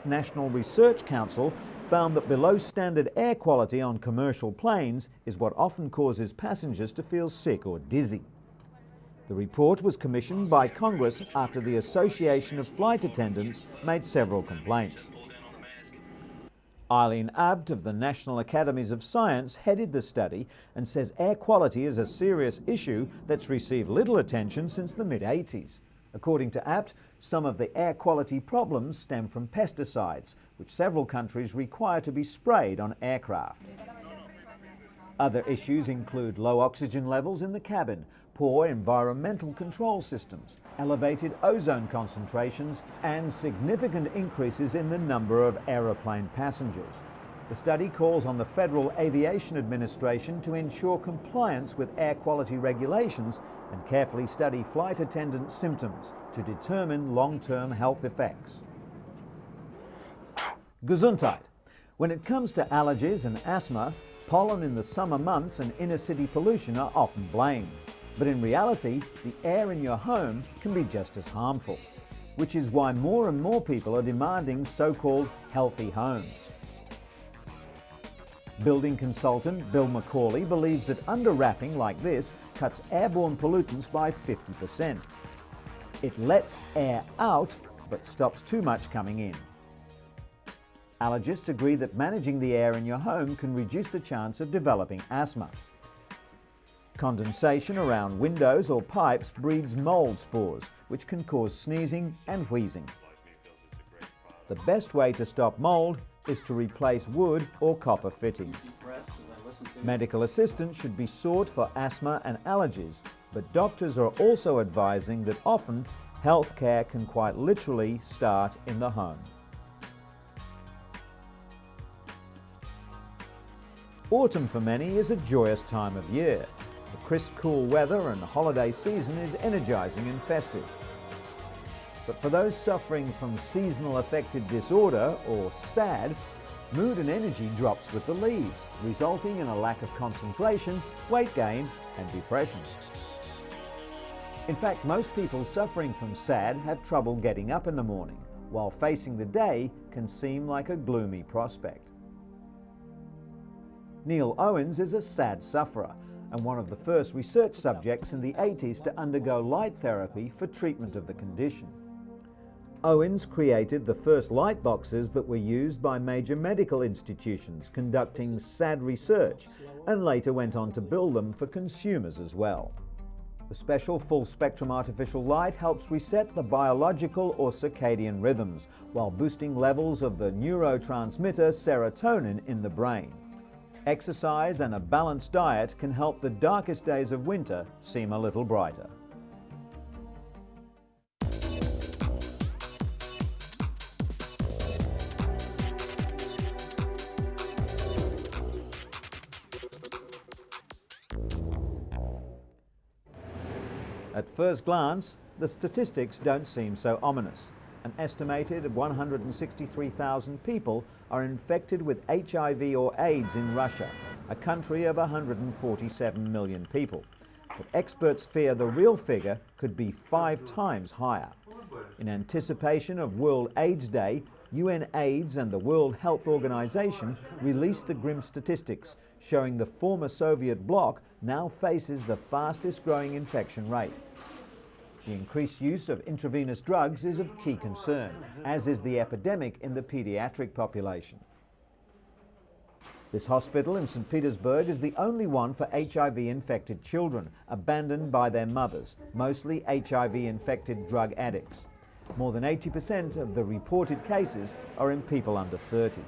National Research Council found that below standard air quality on commercial planes is what often causes passengers to feel sick or dizzy. The report was commissioned by Congress after the Association of Flight Attendants made several complaints. Eileen Abt of the National Academies of Science headed the study and says air quality is a serious issue that's received little attention since the mid-80s. According to Abt, some of the air quality problems stem from pesticides, which several countries require to be sprayed on aircraft. Other issues include low oxygen levels in the cabin, poor environmental control systems, elevated ozone concentrations, and significant increases in the number of aeroplane passengers. The study calls on the Federal Aviation Administration to ensure compliance with air quality regulations and carefully study flight attendant symptoms to determine long-term health effects. Gesundheit. When it comes to allergies and asthma, pollen in the summer months and inner-city pollution are often blamed. But in reality, the air in your home can be just as harmful, which is why more and more people are demanding so-called healthy homes. Building consultant Bill McCauley believes that under-wrapping like this cuts airborne pollutants by 50%. It lets air out, but stops too much coming in. Allergists agree that managing the air in your home can reduce the chance of developing asthma. Condensation around windows or pipes breeds mold spores, which can cause sneezing and wheezing. The best way to stop mold is to replace wood or copper fittings. Medical assistance should be sought for asthma and allergies, but doctors are also advising that often health care can quite literally start in the home. Autumn for many is a joyous time of year. The crisp, cool weather and holiday season is energizing and festive. But for those suffering from seasonal affective disorder, or SAD, mood and energy drops with the leaves, resulting in a lack of concentration, weight gain and depression. In fact, most people suffering from SAD have trouble getting up in the morning, while facing the day can seem like a gloomy prospect. Neil Owens is a SAD sufferer and one of the first research subjects in the 80s to undergo light therapy for treatment of the condition. Owens created the first light boxes that were used by major medical institutions conducting SAD research, and later went on to build them for consumers as well. The special full-spectrum artificial light helps reset the biological or circadian rhythms while boosting levels of the neurotransmitter serotonin in the brain. Exercise and a balanced diet can help the darkest days of winter seem a little brighter. At first glance, the statistics don't seem so ominous. An estimated 163,000 people are infected with HIV or AIDS in Russia, a country of 147 million people. But experts fear the real figure could be 5 times higher. In anticipation of World AIDS Day, UN AIDS and the World Health Organization released the grim statistics, showing the former Soviet bloc now faces the fastest growing infection rate. The increased use of intravenous drugs is of key concern, as is the epidemic in the pediatric population. This hospital in St. Petersburg is the only one for HIV-infected children, abandoned by their mothers, mostly HIV-infected drug addicts. More than 80% of the reported cases are in people under 30.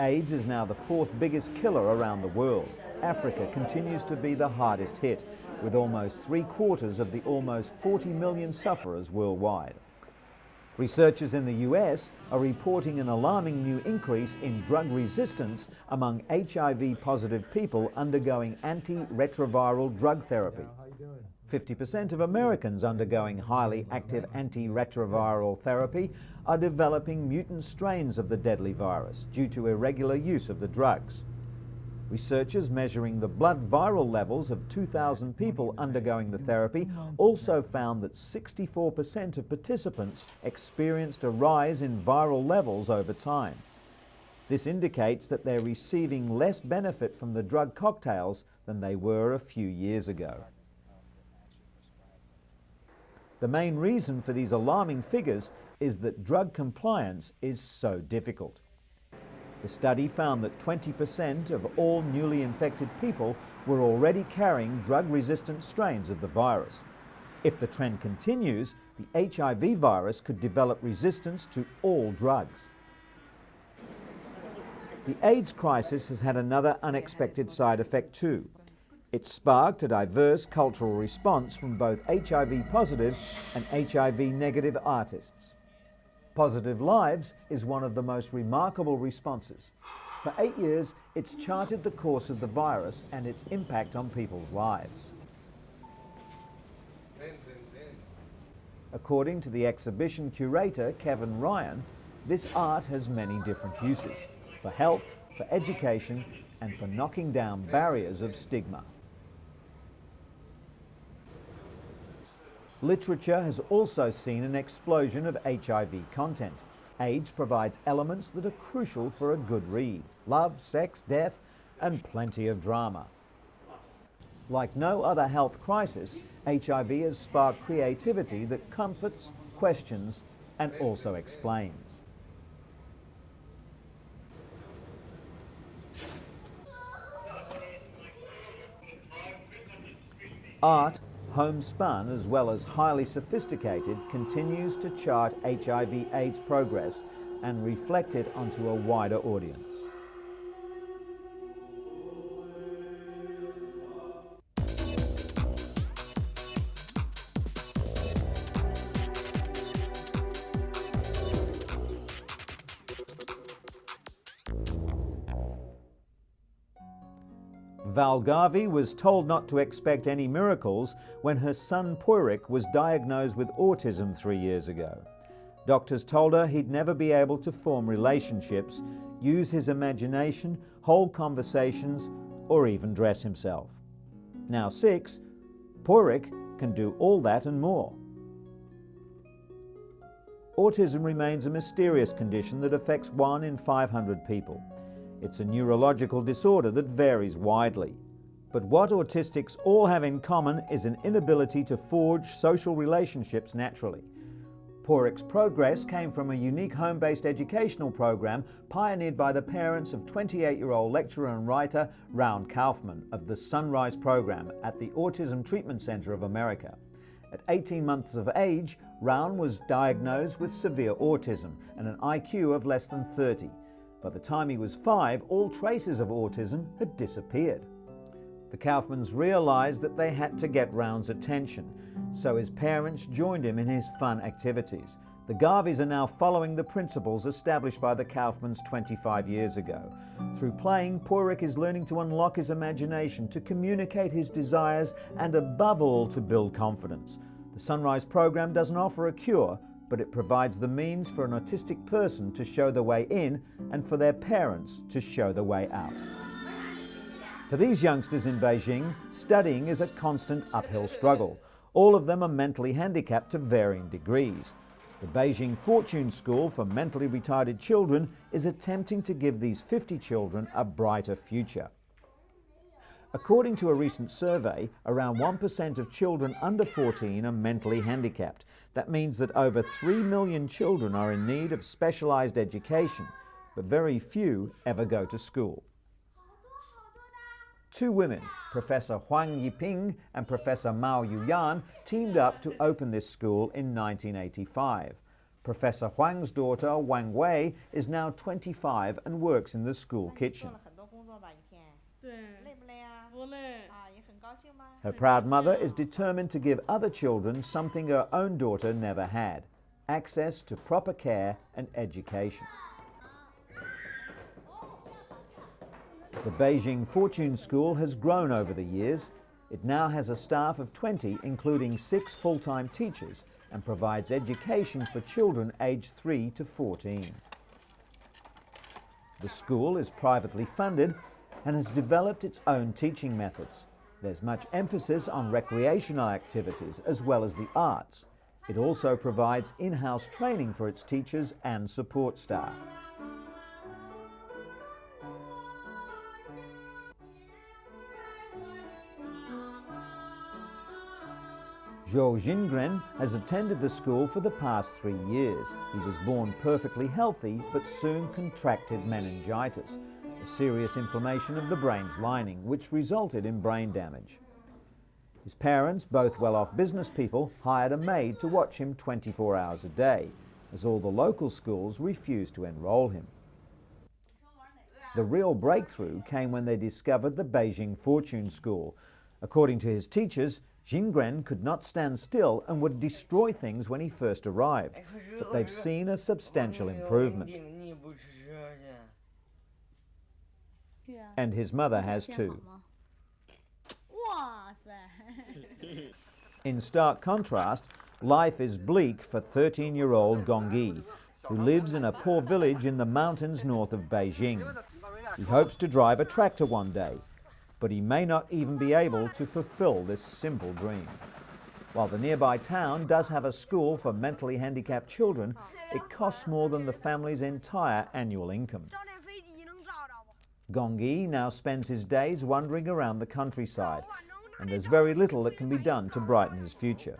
AIDS is now the 4th biggest killer around the world. Africa continues to be the hardest hit, with almost 3/4 of the almost 40 million sufferers worldwide. Researchers in the US are reporting an alarming new increase in drug resistance among HIV-positive people undergoing antiretroviral drug therapy. 50% of Americans undergoing highly active antiretroviral therapy are developing mutant strains of the deadly virus due to irregular use of the drugs. Researchers measuring the blood viral levels of 2,000 people undergoing the therapy also found that 64% of participants experienced a rise in viral levels over time. This indicates that they're receiving less benefit from the drug cocktails than they were a few years ago. The main reason for these alarming figures is that drug compliance is so difficult. The study found that 20% of all newly infected people were already carrying drug-resistant strains of the virus. If the trend continues, the HIV virus could develop resistance to all drugs. The AIDS crisis has had another unexpected side effect too. It sparked a diverse cultural response from both HIV-positive and HIV-negative artists. Positive Lives is one of the most remarkable responses. For 8 years, it's charted the course of the virus and its impact on people's lives. According to the exhibition curator, Kevin Ryan, this art has many different uses: for health, for education, and for knocking down barriers of stigma. Literature has also seen an explosion of HIV content. AIDS provides elements that are crucial for a good read: love, sex, death, and plenty of drama. Like no other health crisis, HIV has sparked creativity that comforts, questions, and also explains. Art, homespun as well as highly sophisticated, continues to chart HIV/AIDS progress and reflect it onto a wider audience. Val Garvey was told not to expect any miracles when her son Poirik was diagnosed with autism 3 years ago. Doctors told her he'd never be able to form relationships, use his imagination, hold conversations, or even dress himself. Now 6, Poirik can do all that and more. Autism remains a mysterious condition that affects 1 in 500 people. It's a neurological disorder that varies widely. But what autistics all have in common is an inability to forge social relationships naturally. Poirik's progress came from a unique home-based educational program pioneered by the parents of 28-year-old lecturer and writer Raun Kaufman of the Sunrise program at the Autism Treatment Center of America. At 18 months of age, Raun was diagnosed with severe autism and an IQ of less than 30. By the time he was 5, all traces of autism had disappeared. The Kaufmans realized that they had to get Raun's attention, so his parents joined him in his fun activities. The Garveys are now following the principles established by the Kaufmans 25 years ago. Through playing, Poirik is learning to unlock his imagination, to communicate his desires, and above all, to build confidence. The Sunrise program doesn't offer a cure, but it provides the means for an autistic person to show the way in and for their parents to show the way out. For these youngsters in Beijing, studying is a constant uphill struggle. All of them are mentally handicapped to varying degrees. The Beijing Fortune School for Mentally Retarded Children is attempting to give these 50 children a brighter future. According to a recent survey, around 1% of children under 14 are mentally handicapped. That means that over 3 million children are in need of specialized education, but very few ever go to school. 2 women, Professor Huang Yiping and Professor Mao Yuyan, teamed up to open this school in 1985. Professor Huang's daughter, Wang Wei, is now 25 and works in the school kitchen. Her proud mother is determined to give other children something her own daughter never had: access to proper care and education. The Beijing Fortune School has grown over the years. It now has a staff of 20, including 6 full-time teachers, and provides education for children aged 3 to 14. The school is privately funded and has developed its own teaching methods. There's much emphasis on recreational activities as well as the arts. It also provides in-house training for its teachers and support staff. Zhou Jingren has attended the school for the past 3 years. He was born perfectly healthy but soon contracted meningitis, a serious inflammation of the brain's lining, which resulted in brain damage. His parents, both well-off business people, hired a maid to watch him 24 hours a day, as all the local schools refused to enroll him. The real breakthrough came when they discovered the Beijing Fortune School. According to his teachers, Jingren could not stand still and would destroy things when he first arrived, but they've seen a substantial improvement. And his mother has too. In stark contrast, life is bleak for 13-year-old Gongyi, who lives in a poor village in the mountains north of Beijing. He hopes to drive a tractor one day, but he may not even be able to fulfill this simple dream. While the nearby town does have a school for mentally handicapped children, it costs more than the family's entire annual income. Gongyi now spends his days wandering around the countryside, and there's very little that can be done to brighten his future.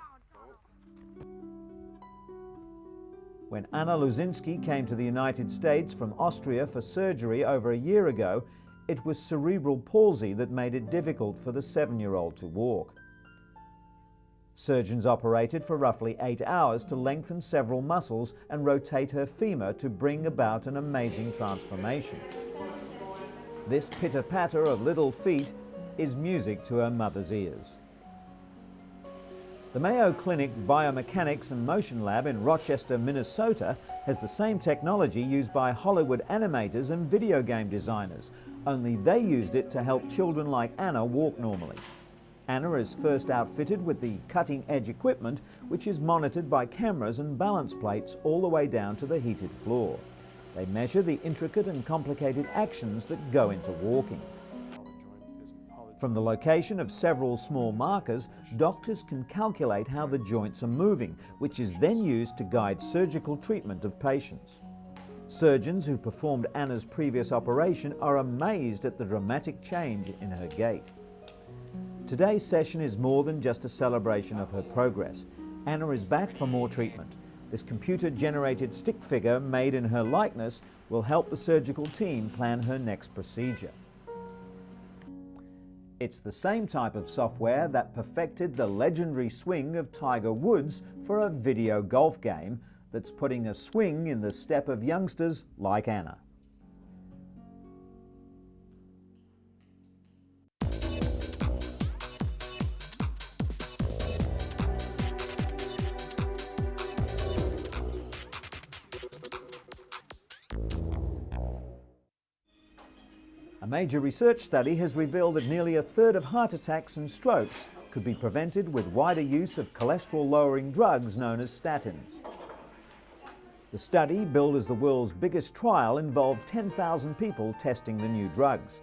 When Anna Luzinski came to the United States from Austria for surgery over a year ago, it was cerebral palsy that made it difficult for the 7-year-old to walk. Surgeons operated for roughly 8 hours to lengthen several muscles and rotate her femur to bring about an amazing transformation. This pitter-patter of little feet is music to her mother's ears. The Mayo Clinic Biomechanics and Motion Lab in Rochester, Minnesota has the same technology used by Hollywood animators and video game designers, only they used it to help children like Anna walk normally. Anna is first outfitted with the cutting-edge equipment, which is monitored by cameras and balance plates all the way down to the heated floor. They measure the intricate and complicated actions that go into walking. From the location of several small markers, doctors can calculate how the joints are moving, which is then used to guide surgical treatment of patients. Surgeons who performed Anna's previous operation are amazed at the dramatic change in her gait. Today's session is more than just a celebration of her progress. Anna is back for more treatment. This computer-generated stick figure made in her likeness will help the surgical team plan her next procedure. It's the same type of software that perfected the legendary swing of Tiger Woods for a video golf game that's putting a swing in the step of youngsters like Anna. A major research study has revealed that nearly a third of heart attacks and strokes could be prevented with wider use of cholesterol-lowering drugs known as statins. The study, billed as the world's biggest trial, involved 10,000 people testing the new drugs.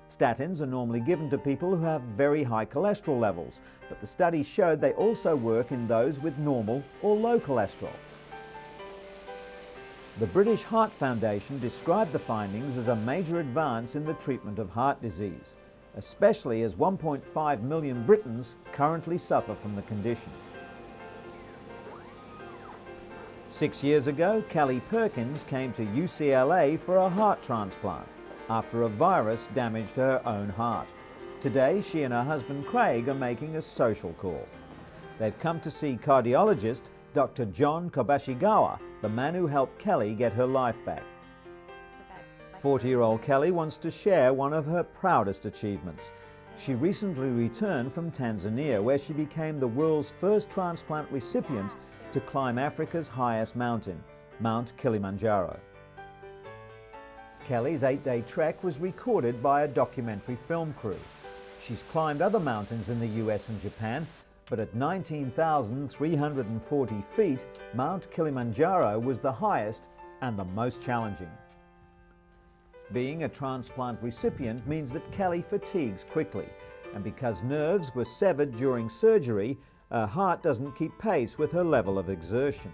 Statins are normally given to people who have very high cholesterol levels, but the study showed they also work in those with normal or low cholesterol. The British Heart Foundation described the findings as a major advance in the treatment of heart disease, especially as 1.5 million Britons currently suffer from the condition. 6 years ago, Kelly Perkins came to UCLA for a heart transplant after a virus damaged her own heart. Today, she and her husband Craig are making a social call. They've come to see cardiologist Dr. John Kobashigawa, the man who helped Kelly get her life back. 40-year-old Kelly wants to share one of her proudest achievements. She recently returned from Tanzania, where she became the world's first transplant recipient to climb Africa's highest mountain, Mount Kilimanjaro. Kelly's 8-day trek was recorded by a documentary film crew. She's climbed other mountains in the US and Japan, but at 19,340 feet, Mount Kilimanjaro was the highest and the most challenging. Being a transplant recipient means that Kelly fatigues quickly, and because nerves were severed during surgery, her heart doesn't keep pace with her level of exertion.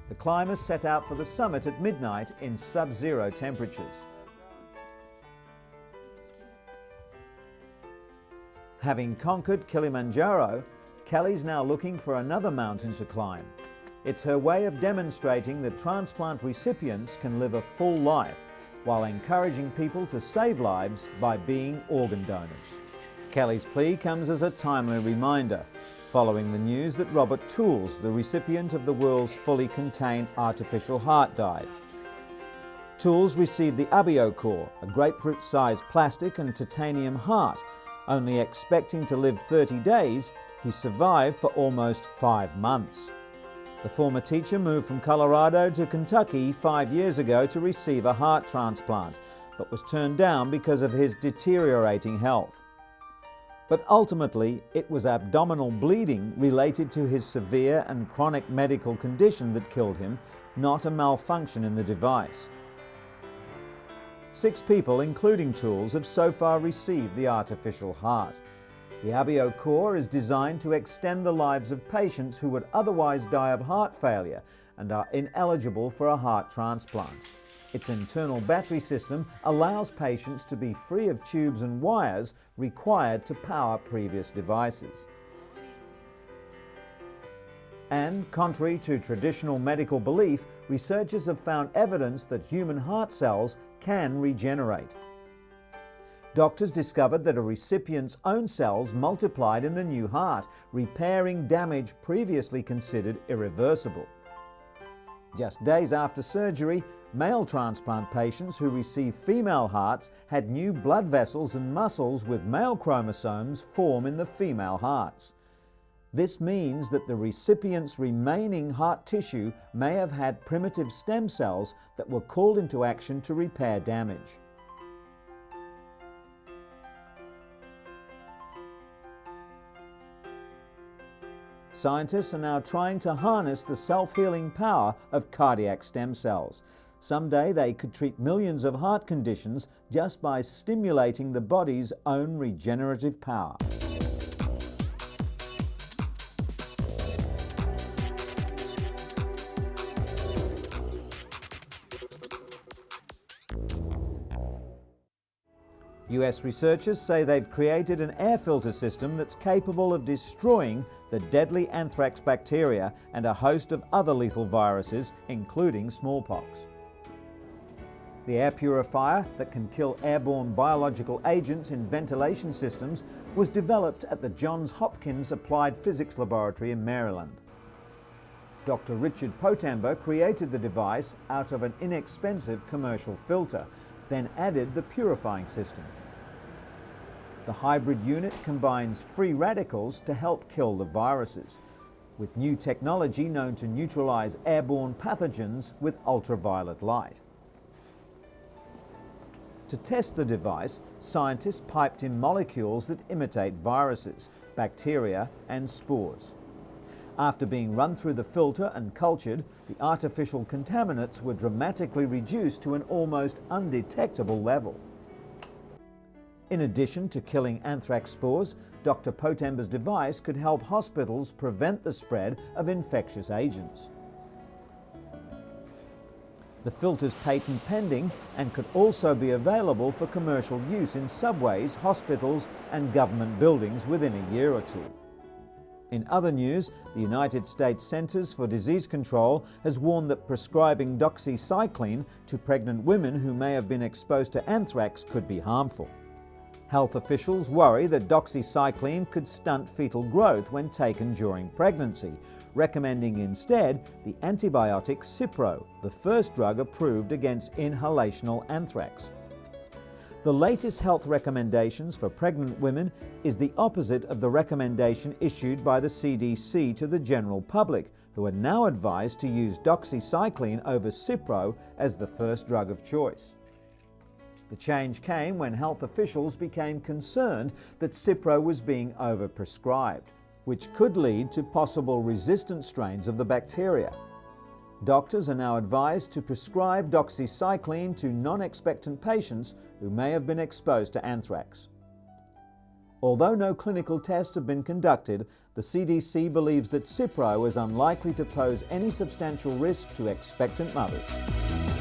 The climbers set out for the summit at midnight in sub-zero temperatures. Having conquered Kilimanjaro, Kelly's now looking for another mountain to climb. It's her way of demonstrating that transplant recipients can live a full life while encouraging people to save lives by being organ donors. Kelly's plea comes as a timely reminder, following the news that Robert Tools, the recipient of the world's fully contained artificial heart, died. Tools received the EP04, a grapefruit-sized plastic and titanium heart. Only expecting to live 30 days, he survived for almost 5 months. The former teacher moved from Colorado to Kentucky 5 years ago to receive a heart transplant, but was turned down because of his deteriorating health. But ultimately, it was abdominal bleeding related to his severe and chronic medical condition that killed him, not a malfunction in the device. 6 people, including Tools, have so far received the artificial heart. The EP04 is designed to extend the lives of patients who would otherwise die of heart failure and are ineligible for a heart transplant. Its internal battery system allows patients to be free of tubes and wires required to power previous devices. And, contrary to traditional medical belief, researchers have found evidence that human heart cells can regenerate. Doctors discovered that a recipient's own cells multiplied in the new heart, repairing damage previously considered irreversible. Just days after surgery, male transplant patients who received female hearts had new blood vessels and muscles with male chromosomes form in the female hearts. This means that the recipient's remaining heart tissue may have had primitive stem cells that were called into action to repair damage. Scientists are now trying to harness the self-healing power of cardiac stem cells. Someday they could treat millions of heart conditions just by stimulating the body's own regenerative power. US researchers say they've created an air filter system that's capable of destroying the deadly anthrax bacteria and a host of other lethal viruses, including smallpox. The air purifier that can kill airborne biological agents in ventilation systems was developed at the Johns Hopkins Applied Physics Laboratory in Maryland. Dr. Richard Potemba created the device out of an inexpensive commercial filter, then added the purifying system. The hybrid unit combines free radicals to help kill the viruses, with new technology known to neutralize airborne pathogens with ultraviolet light. To test the device, scientists piped in molecules that imitate viruses, bacteria, and spores. After being run through the filter and cultured, the artificial contaminants were dramatically reduced to an almost undetectable level. In addition to killing anthrax spores, Dr. Potemba's device could help hospitals prevent the spread of infectious agents. The filter's patent pending and could also be available for commercial use in subways, hospitals, and government buildings within a year or two. In other news, the United States Centers for Disease Control has warned that prescribing doxycycline to pregnant women who may have been exposed to anthrax could be harmful. Health officials worry that doxycycline could stunt fetal growth when taken during pregnancy, recommending instead the antibiotic Cipro, the first drug approved against inhalational anthrax. The latest health recommendations for pregnant women is the opposite of the recommendation issued by the CDC to the general public, who are now advised to use doxycycline over Cipro as the first drug of choice. The change came when health officials became concerned that Cipro was being overprescribed, which could lead to possible resistant strains of the bacteria. Doctors are now advised to prescribe doxycycline to non-expectant patients who may have been exposed to anthrax. Although no clinical tests have been conducted, the CDC believes that Cipro is unlikely to pose any substantial risk to expectant mothers.